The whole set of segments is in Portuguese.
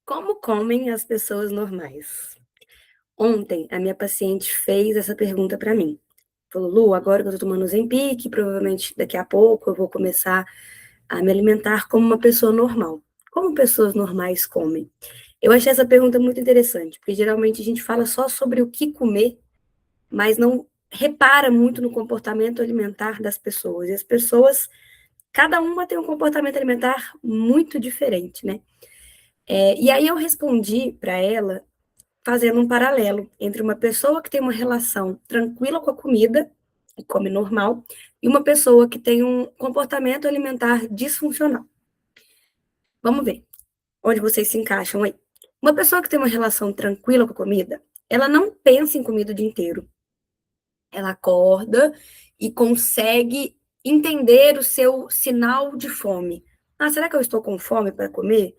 Como comem as pessoas normais? Ontem, a minha paciente fez essa pergunta para mim. Falou: Lu, agora que eu tô tomando Ozempic, provavelmente daqui a pouco eu vou começar a me alimentar como uma pessoa normal. Como pessoas normais comem? Eu achei essa pergunta muito interessante, porque geralmente a gente fala só sobre o que comer, mas não repara muito no comportamento alimentar das pessoas. E as pessoas, cada uma tem um comportamento alimentar muito diferente, né? E aí eu respondi para ela fazendo um paralelo entre uma pessoa que tem uma relação tranquila com a comida, e come normal, e uma pessoa que tem um comportamento alimentar disfuncional. Vamos ver onde vocês se encaixam aí. Uma pessoa que tem uma relação tranquila com a comida, ela não pensa em comida o dia inteiro. Ela acorda e consegue entender o seu sinal de fome. Ah, será que eu estou com fome para comer?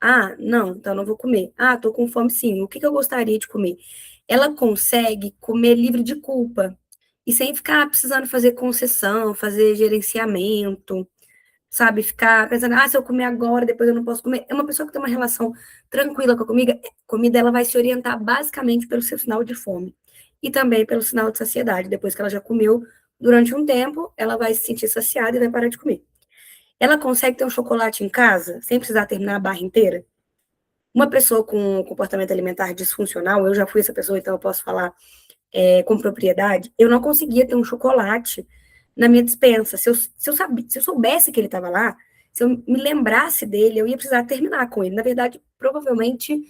Ah, não, então não vou comer. Ah, tô com fome sim. O que que eu gostaria de comer? Ela consegue comer livre de culpa e sem ficar precisando fazer concessão, fazer gerenciamento, sabe? Ficar pensando, ah, se eu comer agora, depois eu não posso comer. É uma pessoa que tem uma relação tranquila com a comida, ela vai se orientar basicamente pelo seu sinal de fome e também pelo sinal de saciedade. Depois que ela já comeu durante um tempo, ela vai se sentir saciada e vai parar de comer. Ela consegue ter um chocolate em casa sem precisar terminar a barra inteira? Uma pessoa com comportamento alimentar disfuncional, eu já fui essa pessoa, então eu posso falar com propriedade, eu não conseguia ter um chocolate na minha despensa. Se eu soubesse que ele estava lá, se eu me lembrasse dele, eu ia precisar terminar com ele. Na verdade, provavelmente,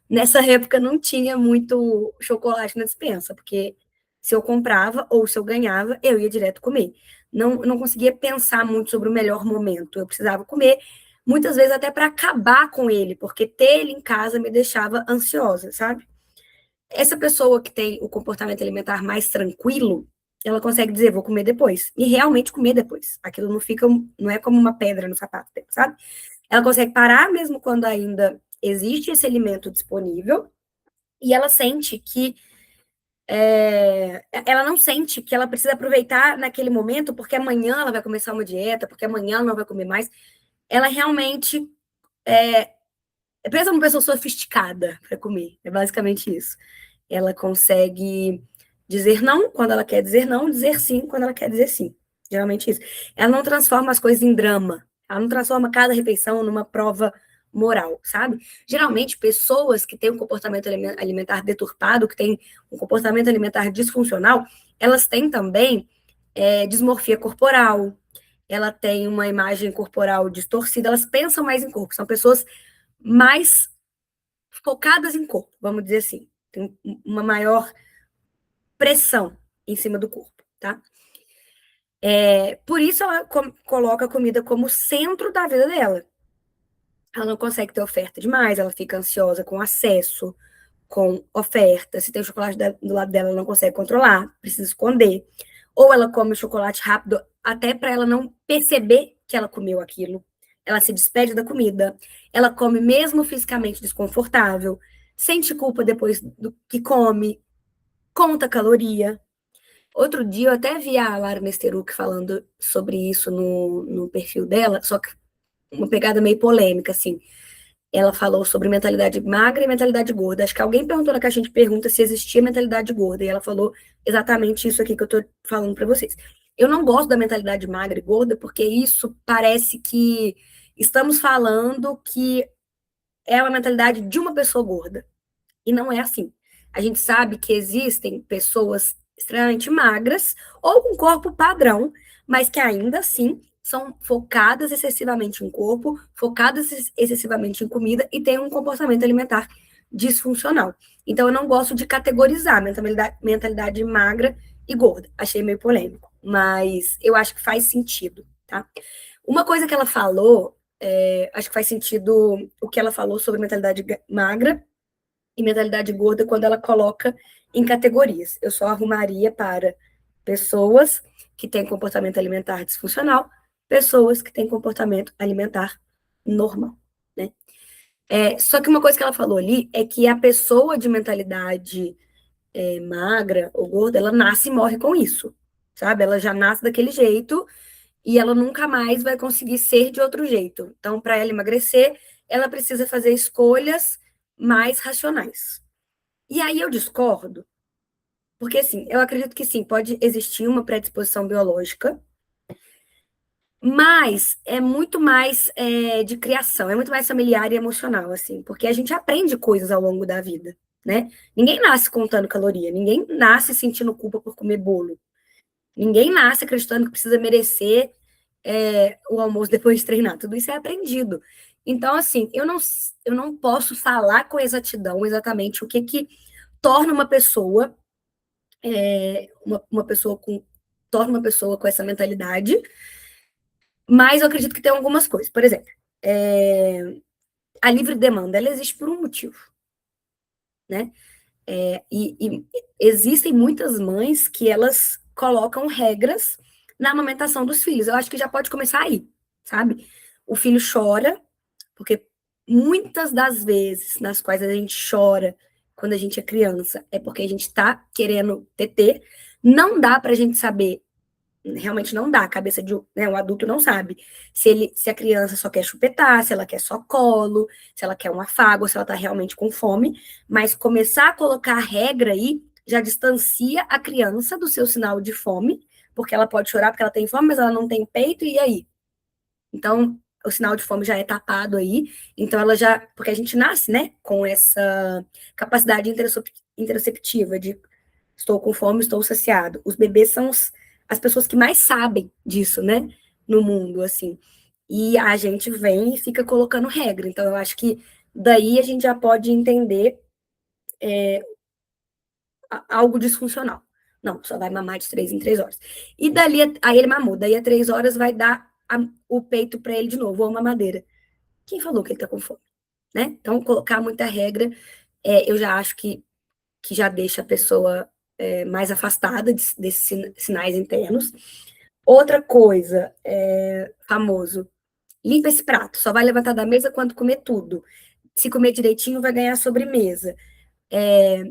nessa época não tinha muito chocolate na despensa, porque se eu comprava ou se eu ganhava, eu ia direto comer. Não conseguia pensar muito sobre o melhor momento. Eu precisava comer, muitas vezes até para acabar com ele, porque ter ele em casa me deixava ansiosa, sabe? Essa pessoa que tem o comportamento alimentar mais tranquilo, ela consegue dizer, vou comer depois. E realmente comer depois. Aquilo não fica, não é como uma pedra no sapato, sabe? Ela consegue parar mesmo quando ainda existe esse alimento disponível e ela sente que ela não sente que ela precisa aproveitar naquele momento porque amanhã ela vai começar uma dieta, porque amanhã ela não vai comer mais. Ela realmente pensa uma pessoa sofisticada para comer. É basicamente isso. Ela consegue dizer não quando ela quer dizer não, dizer sim quando ela quer dizer sim. Geralmente isso. Ela não transforma as coisas em drama. Ela não transforma cada refeição numa prova moral, sabe? Geralmente, pessoas que têm um comportamento alimentar deturpado, que têm um comportamento alimentar disfuncional, elas têm também dismorfia corporal, ela tem uma imagem corporal distorcida, elas pensam mais em corpo. São pessoas mais focadas em corpo, vamos dizer assim. Tem uma maior pressão em cima do corpo, tá? Por isso ela coloca a comida como centro da vida dela. Ela não consegue ter oferta demais, ela fica ansiosa com acesso, com oferta. Se tem chocolate do lado dela, ela não consegue controlar, precisa esconder. Ou ela come o chocolate rápido até para ela não perceber que ela comeu aquilo. Ela se despede da comida. Ela come mesmo fisicamente desconfortável, sente culpa depois do que come, conta caloria. Outro dia eu até vi a Lara Nesteruk falando sobre isso no perfil dela, só que uma pegada meio polêmica, assim. Ela falou sobre mentalidade magra e mentalidade gorda. Acho que alguém perguntou na caixinha de perguntas se existia mentalidade gorda, e ela falou exatamente isso aqui que eu tô falando para vocês. Eu não gosto da mentalidade magra e gorda, porque isso parece que estamos falando que é uma mentalidade de uma pessoa gorda. E não é assim. A gente sabe que existem pessoas extremamente magras ou com corpo padrão, mas que ainda assim são focadas excessivamente em corpo, focadas excessivamente em comida e têm um comportamento alimentar disfuncional. Então, eu não gosto de categorizar mentalidade magra e gorda. Achei meio polêmico, mas eu acho que faz sentido, tá? Uma coisa que ela falou, acho que faz sentido o que ela falou sobre mentalidade magra e mentalidade gorda quando ela coloca em categorias. Eu só arrumaria para pessoas que têm comportamento alimentar disfuncional, pessoas que têm comportamento alimentar normal, né? Só que uma coisa que ela falou ali é que a pessoa de mentalidade magra ou gorda, ela nasce e morre com isso, sabe? Ela já nasce daquele jeito e ela nunca mais vai conseguir ser de outro jeito. Então, para ela emagrecer, ela precisa fazer escolhas mais racionais. E aí eu discordo, porque assim, eu acredito que sim, pode existir uma predisposição biológica, mas é muito mais de criação, é muito mais familiar e emocional, assim, porque a gente aprende coisas ao longo da vida, né? Ninguém nasce contando caloria, ninguém nasce sentindo culpa por comer bolo, ninguém nasce acreditando que precisa merecer o almoço depois de treinar, tudo isso é aprendido. Então, assim, eu não posso falar com exatidão exatamente o que que torna uma pessoa, uma pessoa com torna uma pessoa com essa mentalidade, mas eu acredito que tem algumas coisas. Por exemplo, a livre demanda, ela existe por um motivo, né? E existem muitas mães que elas colocam regras na amamentação dos filhos. Eu acho que já pode começar aí, sabe? O filho chora, porque muitas das vezes nas quais a gente chora quando a gente é criança é porque a gente tá querendo TT. Não dá pra gente saber, realmente não dá, a cabeça de um adulto não sabe se a criança só quer chupetar, se ela quer só colo, se ela quer um afago, se ela tá realmente com fome, mas começar a colocar regra aí já distancia a criança do seu sinal de fome, porque ela pode chorar porque ela tem fome, mas ela não tem peito, e aí? Então, o sinal de fome já é tapado aí, então ela já, porque a gente nasce, né, com essa capacidade interoceptiva de estou com fome, estou saciado. Os bebês são as pessoas que mais sabem disso, né, no mundo, assim. E a gente vem e fica colocando regra. Então, eu acho que daí a gente já pode entender algo disfuncional. Não, só vai mamar de 3 em 3 horas. E dali, aí ele mamou, daí a 3 horas vai dar o peito para ele de novo, ou uma madeira. Quem falou que ele tá com fome? Né? Então, colocar muita regra, eu já acho que já deixa a pessoa mais afastada desses sinais internos. Outra coisa, famoso, limpa esse prato, só vai levantar da mesa quando comer tudo. Se comer direitinho, vai ganhar sobremesa. É,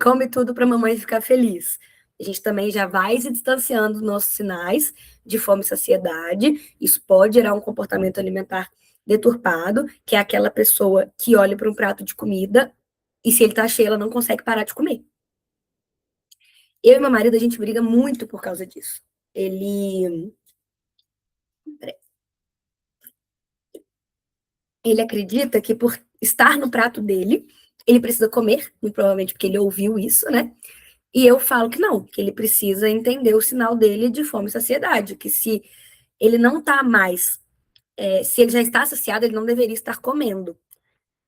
come tudo para a mamãe ficar feliz. A gente também já vai se distanciando dos nossos sinais de fome e saciedade. Isso pode gerar um comportamento alimentar deturpado, que é aquela pessoa que olha para um prato de comida e se ele tá cheio, ela não consegue parar de comer. Eu e meu marido, a gente briga muito por causa disso. Ele acredita que por estar no prato dele, ele precisa comer, muito provavelmente porque ele ouviu isso, né? E eu falo que não, que ele precisa entender o sinal dele de fome e saciedade, que se ele não tá mais, se ele já está saciado, ele não deveria estar comendo.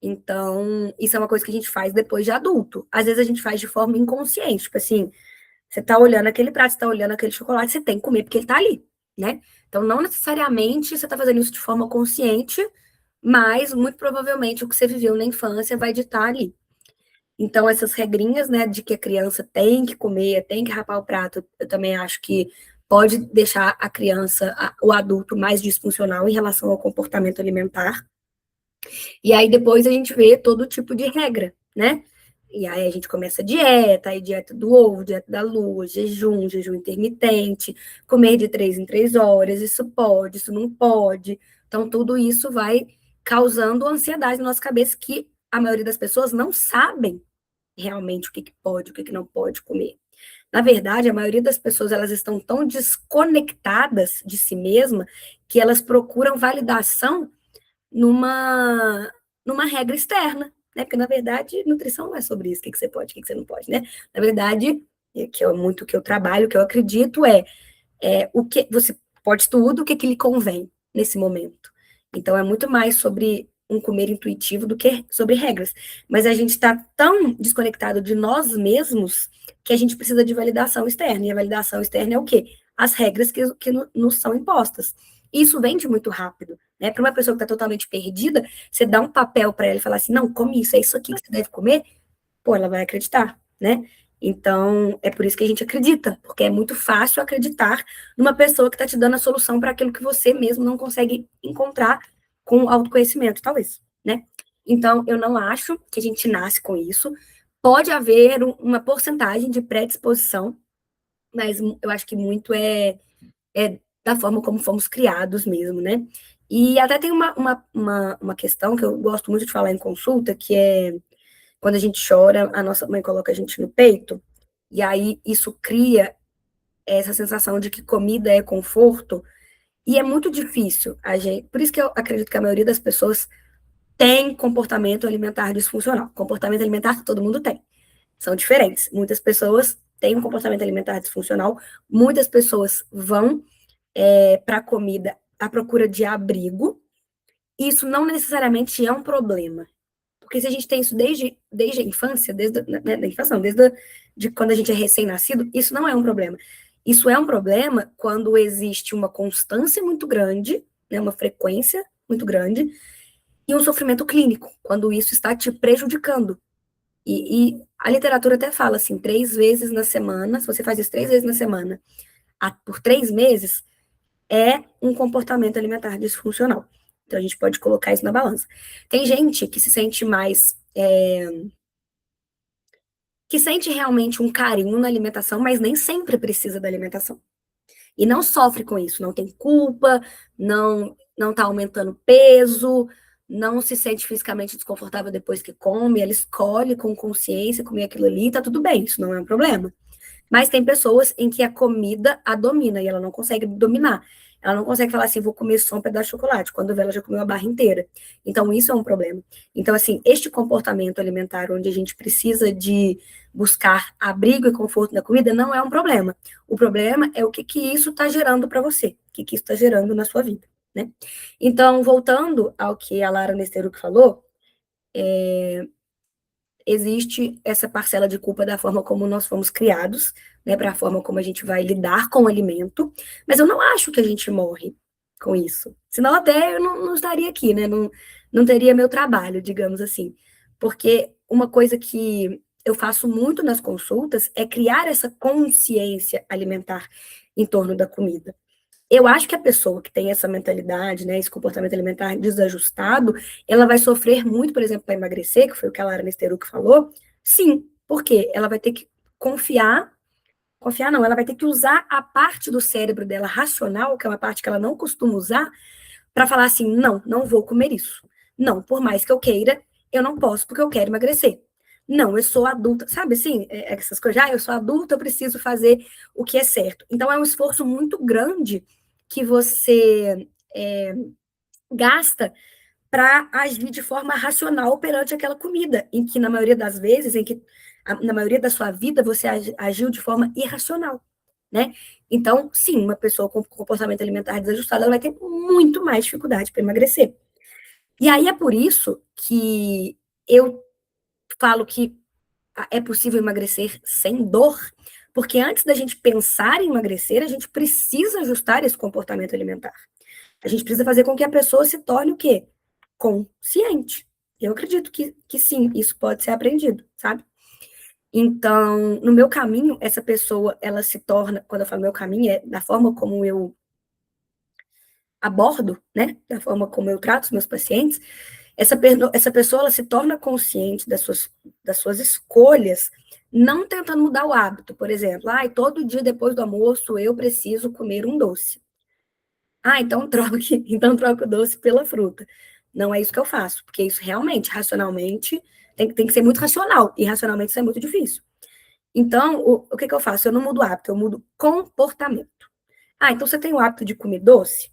Então, isso é uma coisa que a gente faz depois de adulto. Às vezes a gente faz de forma inconsciente, tipo assim, você tá olhando aquele prato, você tá olhando aquele chocolate, você tem que comer porque ele tá ali, né? Então, não necessariamente você tá fazendo isso de forma consciente, mas muito provavelmente o que você viveu na infância vai ditar ali. Então, essas regrinhas, né, de que a criança tem que comer, tem que rapar o prato, eu também acho que pode deixar a criança, o adulto, mais disfuncional em relação ao comportamento alimentar. E aí depois a gente vê todo tipo de regra, né? E aí a gente começa a dieta, aí dieta do ovo, dieta da lua, jejum, jejum intermitente, comer de 3 em 3 horas, isso pode, isso não pode. Então, tudo isso vai causando ansiedade na nossa cabeça que a maioria das pessoas não sabem realmente o que, que pode, o que, que não pode comer. Na verdade, a maioria das pessoas elas estão tão desconectadas de si mesma que elas procuram validação numa, numa regra externa, né? Porque, na verdade, nutrição não é sobre isso, o que, que você pode, o que, que você não pode, né? Na verdade, que é muito o que eu trabalho, o que eu acredito o que você pode tudo, o que, que lhe convém nesse momento. Então, é muito mais sobre um comer intuitivo do que sobre regras. Mas a gente está tão desconectado de nós mesmos que a gente precisa de validação externa. E a validação externa é o quê? As regras que nos são impostas. Isso vende muito rápido. Né? Para uma pessoa que está totalmente perdida, você dá um papel para ela e falar assim: não, come isso, é isso aqui que você deve comer. Pô, ela vai acreditar, né? Então, é por isso que a gente acredita, porque é muito fácil acreditar numa pessoa que está te dando a solução para aquilo que você mesmo não consegue encontrar com autoconhecimento, talvez, né? Então, eu não acho que a gente nasce com isso. Pode haver uma porcentagem de predisposição, mas eu acho que muito é da forma como fomos criados mesmo, né? E até tem uma questão que eu gosto muito de falar em consulta, que é quando a gente chora, a nossa mãe coloca a gente no peito, e aí isso cria essa sensação de que comida é conforto, e é muito difícil a gente. Por isso que eu acredito que a maioria das pessoas tem comportamento alimentar disfuncional. Comportamento alimentar que todo mundo tem. São diferentes. Muitas pessoas têm um comportamento alimentar disfuncional, muitas pessoas vão para a comida à procura de abrigo. Isso não necessariamente é um problema. Porque se a gente tem isso desde a infância, desde a infância, não, de quando a gente é recém-nascido, isso não é um problema. Isso é um problema quando existe uma constância muito grande, né, uma frequência muito grande, e um sofrimento clínico, quando isso está te prejudicando. E a literatura até fala assim, 3 vezes na semana, se você faz isso 3 vezes na semana, por 3 meses, é um comportamento alimentar disfuncional. Então, a gente pode colocar isso na balança. Tem gente que se sente mais... que sente realmente um carinho na alimentação, mas nem sempre precisa da alimentação. E não sofre com isso, não tem culpa, não está aumentando peso, não se sente fisicamente desconfortável depois que come, ela escolhe com consciência comer aquilo ali, tá tudo bem, isso não é um problema. Mas tem pessoas em que a comida a domina e ela não consegue dominar. Ela não consegue falar assim, vou comer só um pedaço de chocolate, quando vê ela já comeu a barra inteira. Então, isso é um problema. Então, assim, este comportamento alimentar onde a gente precisa de buscar abrigo e conforto na comida não é um problema. O problema é o que isso está gerando para você, o que isso está gerando na sua vida, né? Então, voltando ao que a Lara Nesteruc falou, existe essa parcela de culpa da forma como nós fomos criados, né, para a forma como a gente vai lidar com o alimento, mas eu não acho que a gente morre com isso. Senão até eu não estaria aqui, né? Não teria meu trabalho, digamos assim. Porque uma coisa que eu faço muito nas consultas é criar essa consciência alimentar em torno da comida. Eu acho que a pessoa que tem essa mentalidade, né, esse comportamento alimentar desajustado, ela vai sofrer muito, por exemplo, para emagrecer, que foi o que a Lara Nesteruc falou. Sim, porque ela vai ter que confiar não, ela vai ter que usar a parte do cérebro dela racional, que é uma parte que ela não costuma usar, para falar assim, não vou comer isso. Não, por mais que eu queira, eu não posso porque eu quero emagrecer. Não, eu sou adulta, sabe assim, essas coisas, eu sou adulta, eu preciso fazer o que é certo. Então é um esforço muito grande que você gasta para agir de forma racional perante aquela comida, em que na maioria das vezes, na maioria da sua vida, você agiu de forma irracional, né? Então, sim, uma pessoa com comportamento alimentar desajustado, ela vai ter muito mais dificuldade para emagrecer. E aí é por isso que eu falo que é possível emagrecer sem dor, porque antes da gente pensar em emagrecer, a gente precisa ajustar esse comportamento alimentar. A gente precisa fazer com que a pessoa se torne o quê? Consciente. Eu acredito que sim, isso pode ser aprendido, sabe? Então, no meu caminho, essa pessoa, ela se torna, quando eu falo meu caminho, é da forma como eu abordo, né? Da forma como eu trato os meus pacientes, essa pessoa, ela se torna consciente das suas escolhas, não tentando mudar o hábito, por exemplo, todo dia depois do almoço eu preciso comer um doce. Então troque o doce pela fruta. Não é isso que eu faço, porque isso realmente, racionalmente, tem que ser muito racional, e racionalmente isso é muito difícil. Então, o que eu faço? Eu não mudo hábito, eu mudo comportamento. Então você tem o hábito de comer doce?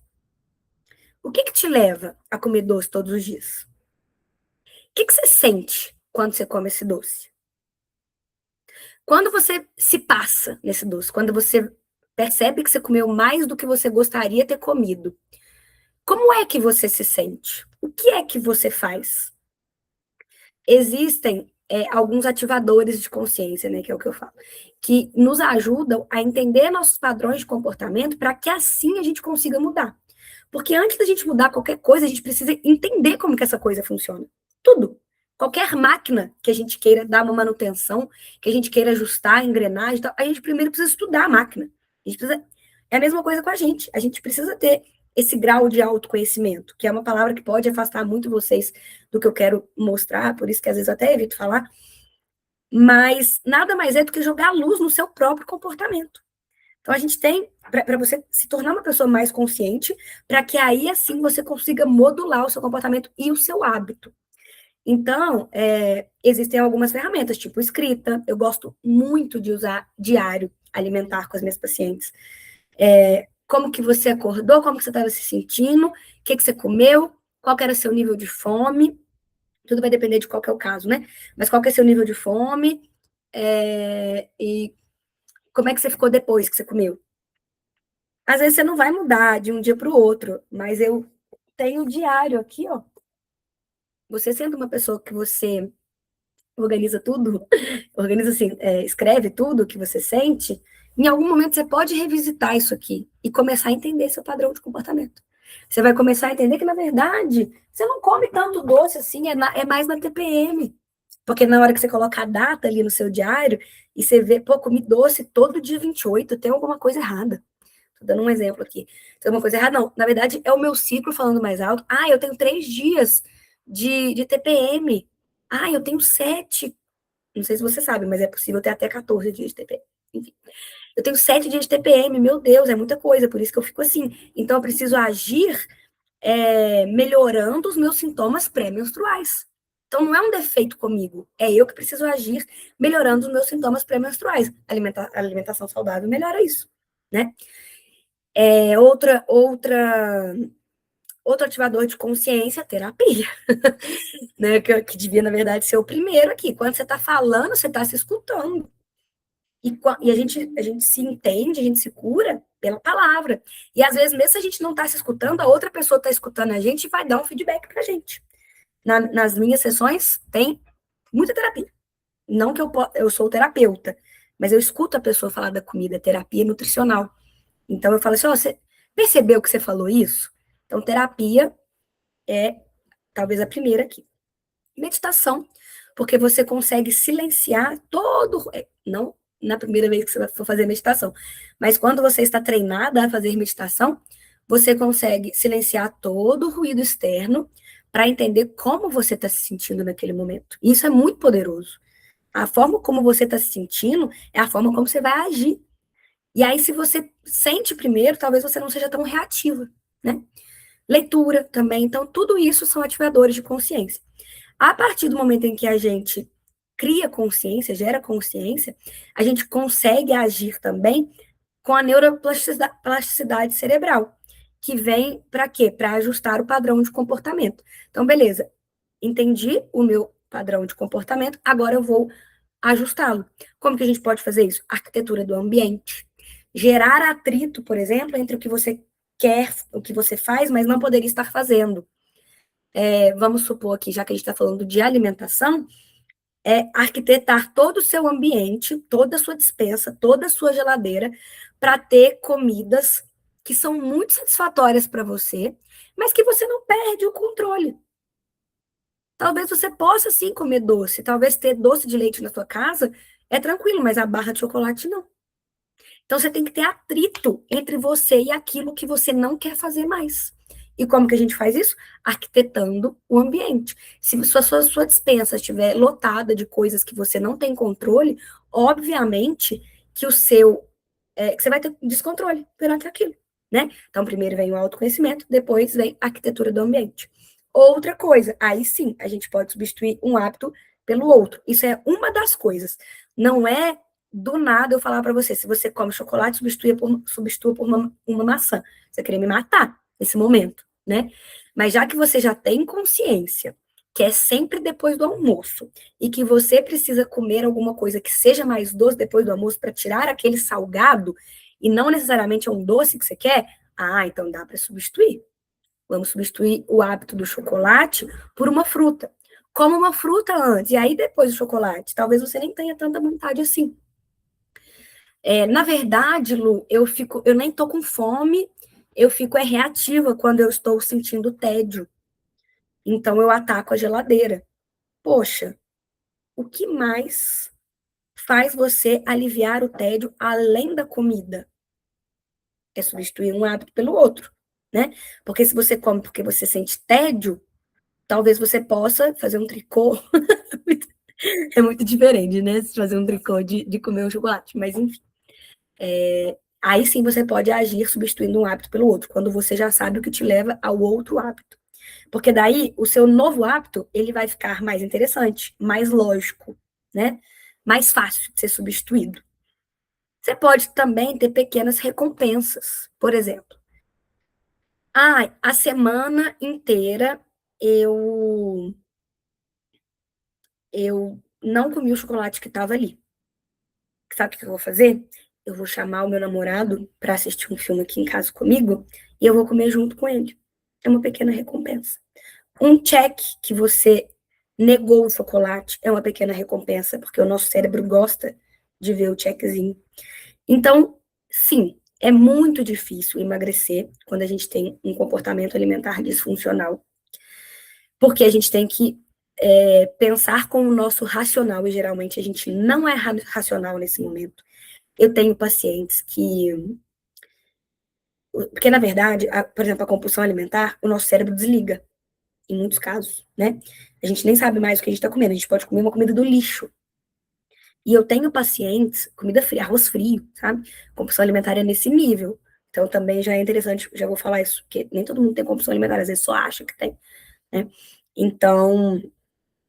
O que te leva a comer doce todos os dias? O que você sente quando você come esse doce? Quando você se passa nesse doce, quando você percebe que você comeu mais do que você gostaria de ter comido, como é que você se sente? O que é que você faz? Existem alguns ativadores de consciência, né, que é o que eu falo, que nos ajudam a entender nossos padrões de comportamento para que assim a gente consiga mudar. Porque antes da gente mudar qualquer coisa, a gente precisa entender como que essa coisa funciona. Tudo. Qualquer máquina que a gente queira dar uma manutenção, que a gente queira ajustar a engrenagem, a gente primeiro precisa estudar a máquina. É a mesma coisa com a gente. A gente precisa ter esse grau de autoconhecimento, que é uma palavra que pode afastar muito vocês do que eu quero mostrar, por isso que às vezes eu até evito falar, mas nada mais é do que jogar luz no seu próprio comportamento. Então, a gente tem, para você se tornar uma pessoa mais consciente, para que aí, assim, você consiga modular o seu comportamento e o seu hábito. Então, existem algumas ferramentas, tipo escrita. Eu gosto muito de usar diário alimentar com as minhas pacientes. Como que você acordou, como que você estava se sentindo, o que você comeu, qual que era o seu nível de fome. Tudo vai depender de qual que é o caso, né? Mas qual que é o seu nível de fome, e como é que você ficou depois que você comeu. Às vezes você não vai mudar de um dia para o outro, mas eu tenho diário aqui, ó. Você sendo uma pessoa que você organiza tudo, organiza assim, escreve tudo que você sente, em algum momento você pode revisitar isso aqui e começar a entender seu padrão de comportamento. Você vai começar a entender que, na verdade, você não come tanto doce assim, é mais na TPM. Porque na hora que você coloca a data ali no seu diário e você vê, pô, comi doce todo dia 28, tem alguma coisa errada. Tô dando um exemplo aqui. Tem alguma coisa errada? Não, na verdade é o meu ciclo falando mais alto. Ah, eu tenho 3 dias de TPM. Ah, eu tenho 7. Não sei se você sabe, mas é possível ter até 14 dias de TPM. Enfim, eu tenho 7 dias de TPM, meu Deus, é muita coisa, por isso que eu fico assim. Então eu preciso agir melhorando os meus sintomas pré-menstruais. Então, não é um defeito comigo, é eu que preciso agir melhorando os meus sintomas pré-menstruais. A alimentação saudável melhora isso, né? Outro ativador de consciência, terapia, né? Que devia, na verdade, ser o primeiro aqui. Quando você está falando, você está se escutando. E a gente se entende, a gente se cura pela palavra. E às vezes, mesmo se a gente não está se escutando, a outra pessoa está escutando a gente e vai dar um feedback para a gente. Nas minhas sessões tem muita terapia. Não que eu sou terapeuta, mas eu escuto a pessoa falar da comida, terapia nutricional. Então eu falo assim, você percebeu que você falou isso? Então terapia é talvez a primeira aqui. Meditação, porque você consegue silenciar não na primeira vez que você for fazer meditação, mas quando você está treinada a fazer meditação, você consegue silenciar todo o ruído externo para entender como você está se sentindo naquele momento. Isso é muito poderoso. A forma como você está se sentindo é a forma como você vai agir. E aí, se você sente primeiro, talvez você não seja tão reativa, né? Leitura também. Então, tudo isso são ativadores de consciência. A partir do momento em que a gente cria consciência, gera consciência, a gente consegue agir também com a neuroplasticidade cerebral, que vem para quê? Para ajustar o padrão de comportamento. Então, beleza, entendi o meu padrão de comportamento, agora eu vou ajustá-lo. Como que a gente pode fazer isso? Arquitetura do ambiente. Gerar atrito, por exemplo, entre o que você quer, o que você faz, mas não poderia estar fazendo. Vamos supor aqui, já que a gente está falando de alimentação, arquitetar todo o seu ambiente, toda a sua despensa, toda a sua geladeira, para ter comidas que são muito satisfatórias para você, mas que você não perde o controle. Talvez você possa sim comer doce, talvez ter doce de leite na sua casa é tranquilo, mas a barra de chocolate não. Então você tem que ter atrito entre você e aquilo que você não quer fazer mais. E como que a gente faz isso? Arquitetando o ambiente. Se sua despensa estiver lotada de coisas que você não tem controle, obviamente que que você vai ter descontrole perante aquilo, né? Então, primeiro vem o autoconhecimento, depois vem a arquitetura do ambiente. Outra coisa, aí sim, a gente pode substituir um hábito pelo outro. Isso é uma das coisas. Não é do nada eu falar para você, se você come chocolate, substitua por uma maçã. Você queria me matar nesse momento, né? Mas já que você já tem consciência que é sempre depois do almoço e que você precisa comer alguma coisa que seja mais doce depois do almoço para tirar aquele salgado e não necessariamente é um doce que você quer, então dá para substituir. Vamos substituir o hábito do chocolate por uma fruta. Como uma fruta antes, e aí depois do chocolate. Talvez você nem tenha tanta vontade assim. Na verdade, Lu, eu nem tô com fome, eu fico reativa quando eu estou sentindo tédio. Então eu ataco a geladeira. Poxa, o que mais faz você aliviar o tédio além da comida? É substituir um hábito pelo outro, né? Porque se você come porque você sente tédio, talvez você possa fazer um tricô. É muito diferente, né? Fazer um tricô de comer um chocolate, mas enfim. Aí sim você pode agir substituindo um hábito pelo outro, quando você já sabe o que te leva ao outro hábito. Porque daí o seu novo hábito, ele vai ficar mais interessante, mais lógico, né? Mais fácil de ser substituído. Você pode também ter pequenas recompensas. Por exemplo, a semana inteira eu eu não comi o chocolate que estava ali. Sabe o que eu vou fazer? Eu vou chamar o meu namorado para assistir um filme aqui em casa comigo e eu vou comer junto com ele. É uma pequena recompensa. Um check que você negou o chocolate é uma pequena recompensa, porque o nosso cérebro gosta de ver o checkzinho. Então, sim, é muito difícil emagrecer quando a gente tem um comportamento alimentar disfuncional, porque a gente tem que pensar com o nosso racional, e geralmente a gente não é racional nesse momento. Eu tenho pacientes que. Porque, na verdade, por exemplo, a compulsão alimentar, o nosso cérebro desliga, em muitos casos, né? A gente nem sabe mais o que a gente está comendo, a gente pode comer uma comida do lixo. E eu tenho pacientes, comida fria, arroz frio, sabe? Compulsão alimentar é nesse nível. Então, também já é interessante, já vou falar isso, porque nem todo mundo tem compulsão alimentar, às vezes só acha que tem, né? Então,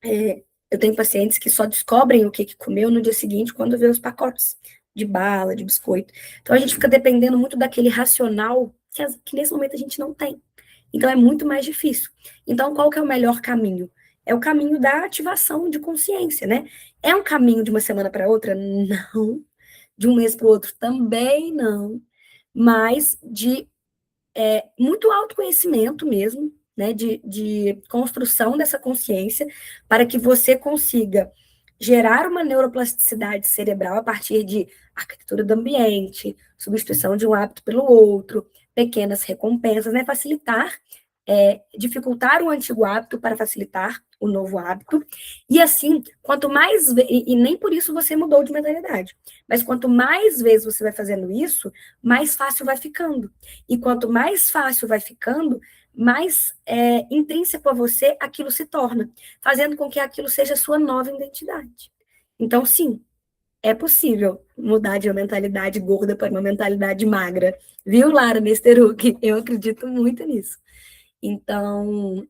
eu tenho pacientes que só descobrem o que comeu no dia seguinte quando vê os pacotes de bala, de biscoito. Então a gente fica dependendo muito daquele racional que nesse momento a gente não tem. Então é muito mais difícil. Então qual que é o melhor caminho? É o caminho da ativação de consciência, né? É um caminho de uma semana para outra? Não. De um mês para o outro? Também não. Mas de muito autoconhecimento mesmo, né, de construção dessa consciência, para que você consiga gerar uma neuroplasticidade cerebral a partir de arquitetura do ambiente, substituição de um hábito pelo outro, pequenas recompensas, né, facilitar, dificultar o antigo hábito para facilitar o novo hábito, e assim, quanto mais, e nem por isso você mudou de mentalidade, mas quanto mais vezes você vai fazendo isso, mais fácil vai ficando. E quanto mais fácil vai ficando, mais intrínseco a você aquilo se torna, fazendo com que aquilo seja a sua nova identidade. Então, sim, é possível mudar de uma mentalidade gorda para uma mentalidade magra. Viu, Lara Nesteruk? Eu acredito muito nisso. Então,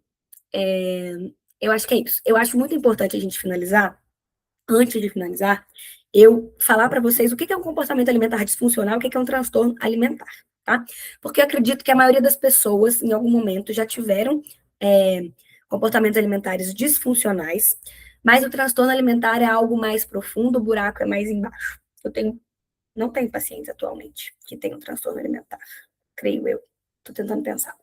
eu acho que é isso. Eu acho muito importante a gente finalizar, antes de finalizar, eu falar para vocês o que é um comportamento alimentar disfuncional, o que é um transtorno alimentar, tá? Porque eu acredito que a maioria das pessoas, em algum momento, já tiveram comportamentos alimentares disfuncionais, mas o transtorno alimentar é algo mais profundo, o buraco é mais embaixo. Não tenho pacientes atualmente que tenham transtorno alimentar, creio eu. Estou tentando pensar.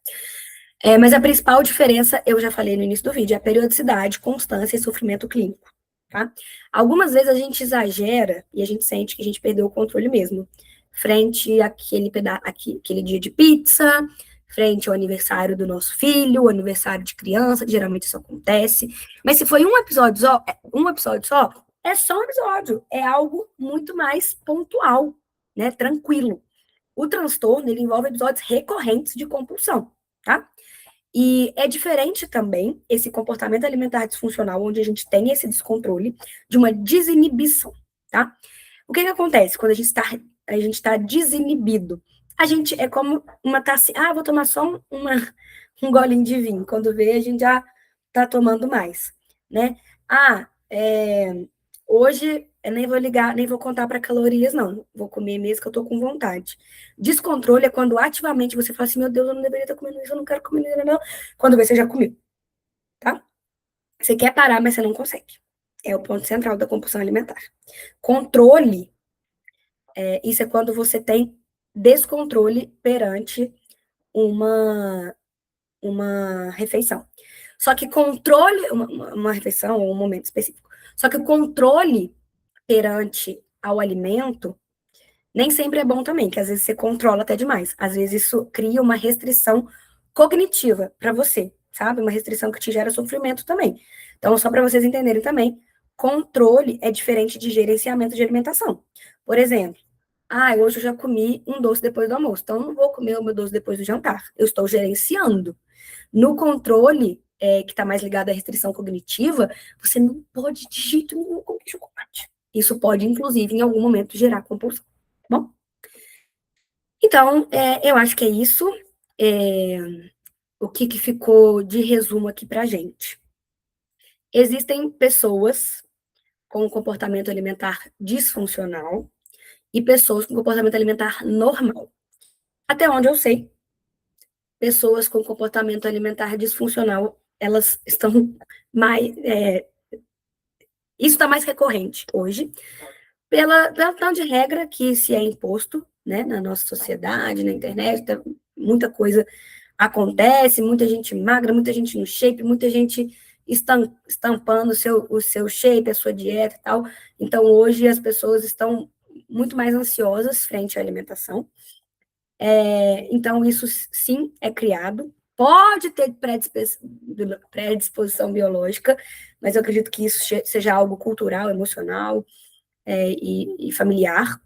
Mas a principal diferença, eu já falei no início do vídeo, é a periodicidade, constância e sofrimento clínico. Tá? Algumas vezes a gente exagera e a gente sente que a gente perdeu o controle mesmo. Frente àquele dia de pizza, frente ao aniversário do nosso filho, o aniversário de criança, que geralmente isso acontece. Mas se foi um episódio só, é só um episódio. É algo muito mais pontual, né? Tranquilo. O transtorno, ele envolve episódios recorrentes de compulsão, tá? E é diferente também esse comportamento alimentar disfuncional, onde a gente tem esse descontrole, de uma desinibição, tá? O que acontece quando a gente tá desinibido? A gente é como uma taça, vou tomar só um golinho de vinho. Quando vê, a gente já tá tomando mais, né? Hoje eu nem vou ligar, nem vou contar para calorias, não. Vou comer mesmo que eu tô com vontade. Descontrole é quando ativamente você fala assim, meu Deus, eu não deveria estar comendo isso, eu não quero comer isso, não. Quando você já comeu, tá? Você quer parar, mas você não consegue. É o ponto central da compulsão alimentar. Controle, isso é quando você tem descontrole perante uma refeição. Só que controle, uma refeição ou um momento específico. Só que o controle perante ao alimento nem sempre é bom também, que às vezes você controla até demais. Às vezes isso cria uma restrição cognitiva para você, sabe? Uma restrição que te gera sofrimento também. Então, só para vocês entenderem também, controle é diferente de gerenciamento de alimentação. Por exemplo, hoje eu já comi um doce depois do almoço, então eu não vou comer o meu doce depois do jantar. Eu estou gerenciando. No controle, que está mais ligado à restrição cognitiva, você não pode de jeito nenhum comer chocolate. Isso pode, inclusive, em algum momento, gerar compulsão. Bom? Então, eu acho que é isso. É, o que ficou de resumo aqui para gente? Existem pessoas com comportamento alimentar disfuncional e pessoas com comportamento alimentar normal. Até onde eu sei, pessoas com comportamento alimentar disfuncional, elas estão mais. Isso está mais recorrente hoje, pelo tanto de regra que se é imposto, né, na nossa sociedade, na internet, muita coisa acontece, muita gente magra, muita gente no shape, muita gente estampando o seu shape, a sua dieta e tal. Então, hoje, as pessoas estão muito mais ansiosas frente à alimentação. Então, isso sim é criado. Pode ter predisposição biológica, mas eu acredito que isso seja algo cultural, emocional, e familiar.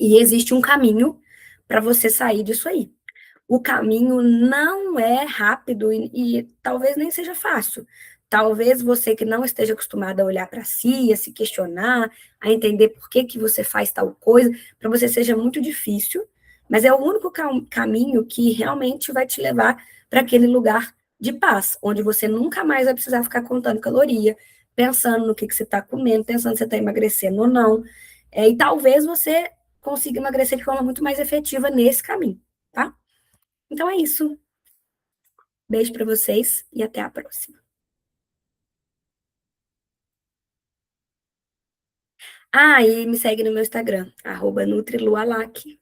E existe um caminho para você sair disso aí. O caminho não é rápido e talvez nem seja fácil. Talvez você que não esteja acostumado a olhar para si, a se questionar, a entender por que, que você faz tal coisa, para você seja muito difícil, mas é o único caminho que realmente vai te levar para aquele lugar de paz, onde você nunca mais vai precisar ficar contando caloria, pensando no que você está comendo, pensando se você está emagrecendo ou não. E talvez você consiga emagrecer de forma muito mais efetiva nesse caminho, tá? Então é isso. Beijo para vocês e até a próxima. Ah, e me segue no meu Instagram, @NutriLualac.